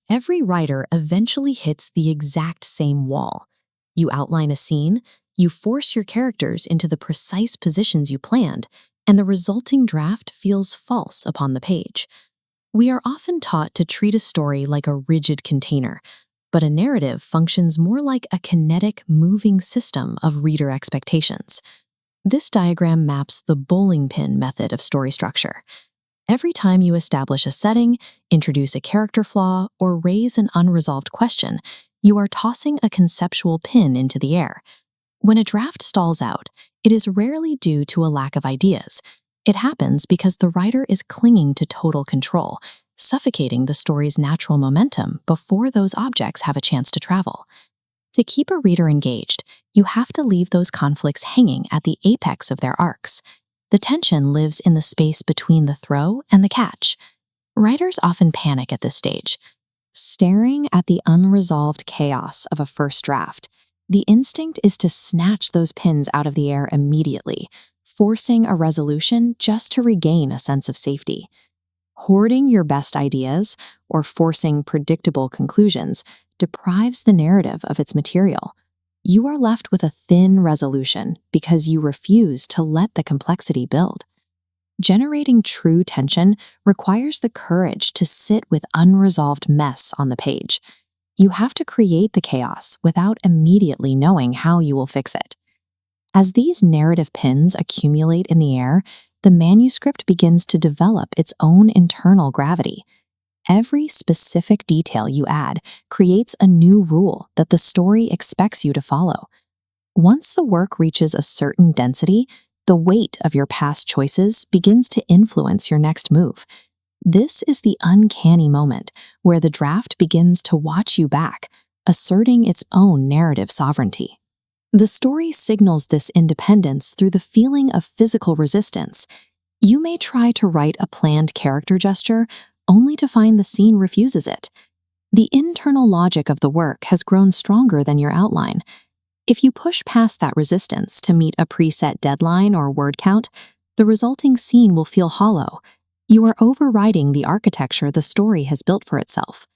Every writer eventually hits the exact same wall. You outline a scene, you force your characters into the precise positions you planned, and the resulting draft feels false upon the page. We are often taught to treat a story like a rigid container, but a narrative functions more like a kinetic, moving system of reader expectations. This diagram maps the bowling pin method of story structure. Every time you establish a setting, introduce a character flaw, or raise an unresolved question, you are tossing a conceptual pin into the air. When a draft stalls out, it is rarely due to a lack of ideas. It happens because the writer is clinging to total control, suffocating the story's natural momentum before those objects have a chance to travel. To keep a reader engaged, you have to leave those conflicts hanging at the apex of their arcs. The tension lives in the space between the throw and the catch. Writers often panic at this stage. Staring at the unresolved chaos of a first draft, the instinct is to snatch those pins out of the air immediately, forcing a resolution just to regain a sense of safety. Hoarding your best ideas or forcing predictable conclusions deprives the narrative of its material. You are left with a thin resolution because you refuse to let the complexity build. Generating true tension requires the courage to sit with unresolved mess on the page. You have to create the chaos without immediately knowing how you will fix it. As these narrative pins accumulate in the air, the manuscript begins to develop its own internal gravity. Every specific detail you add creates a new rule that the story expects you to follow. Once the work reaches a certain density, the weight of your past choices begins to influence your next move. This is the uncanny moment where the draft begins to watch you back, asserting its own narrative sovereignty. The story signals this independence through the feeling of physical resistance. You may try to write a planned character gesture, only to find the scene refuses it. The internal logic of the work has grown stronger than your outline. If you push past that resistance to meet a preset deadline or word count, the resulting scene will feel hollow. You are overriding the architecture the story has built for itself.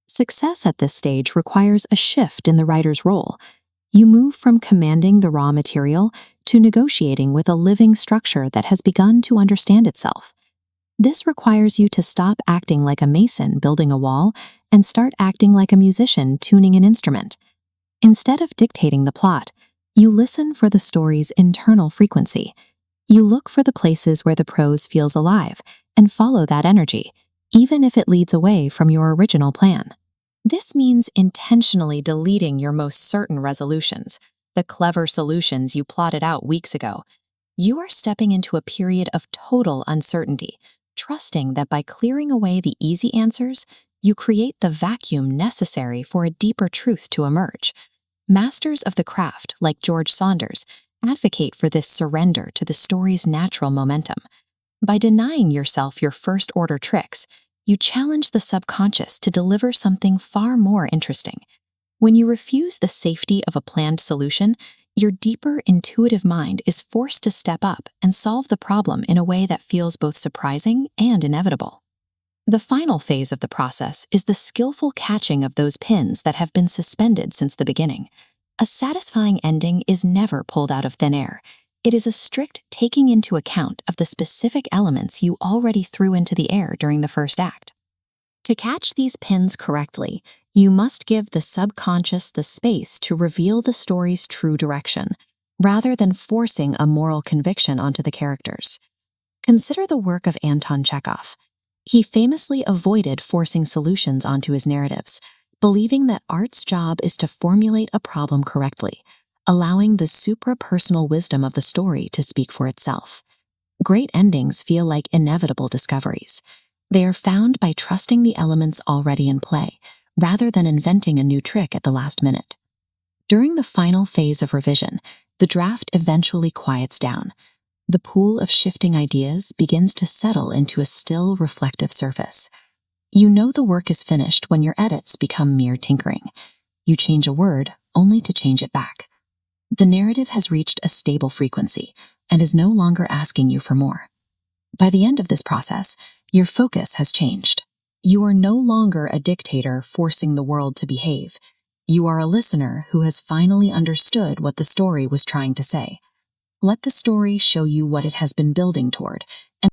Success at this stage requires a shift in the writer's role. You move from commanding the raw material to negotiating with a living structure that has begun to understand itself. This requires you to stop acting like a mason building a wall and start acting like a musician tuning an instrument. Instead of dictating the plot, you listen for the story's internal frequency. You look for the places where the prose feels alive and follow that energy, even if it leads away from your original plan. This means intentionally deleting your most certain resolutions, the clever solutions you plotted out weeks ago. You are stepping into a period of total uncertainty, trusting that by clearing away the easy answers, you create the vacuum necessary for a deeper truth to emerge. Masters of the craft, like George Saunders, advocate for this surrender to the story's natural momentum. By denying yourself your first-order tricks, you challenge the subconscious to deliver something far more interesting. When you refuse the safety of a planned solution, your deeper intuitive mind is forced to step up and solve the problem in a way that feels both surprising and inevitable. The final phase of the process is the skillful catching of those pins that have been suspended since the beginning. A satisfying ending is never pulled out of thin air. It is a strict taking into account of the specific elements you already threw into the air during the first act. To catch these pins correctly, you must give the subconscious the space to reveal the story's true direction, rather than forcing a moral conviction onto the characters. Consider the work of Anton Chekhov. He famously avoided forcing solutions onto his narratives, believing that art's job is to formulate a problem correctly, allowing the supra-personal wisdom of the story to speak for itself. Great endings feel like inevitable discoveries. They are found by trusting the elements already in play, rather than inventing a new trick at the last minute. During the final phase of revision, the draft eventually quiets down. The pool of shifting ideas begins to settle into a still, reflective surface. You know the work is finished when your edits become mere tinkering. You change a word only to change it back. The narrative has reached a stable frequency and is no longer asking you for more. By the end of this process, your focus has changed. You are no longer a dictator forcing the world to behave. You are a listener who has finally understood what the story was trying to say. Let the story show you what it has been building toward, and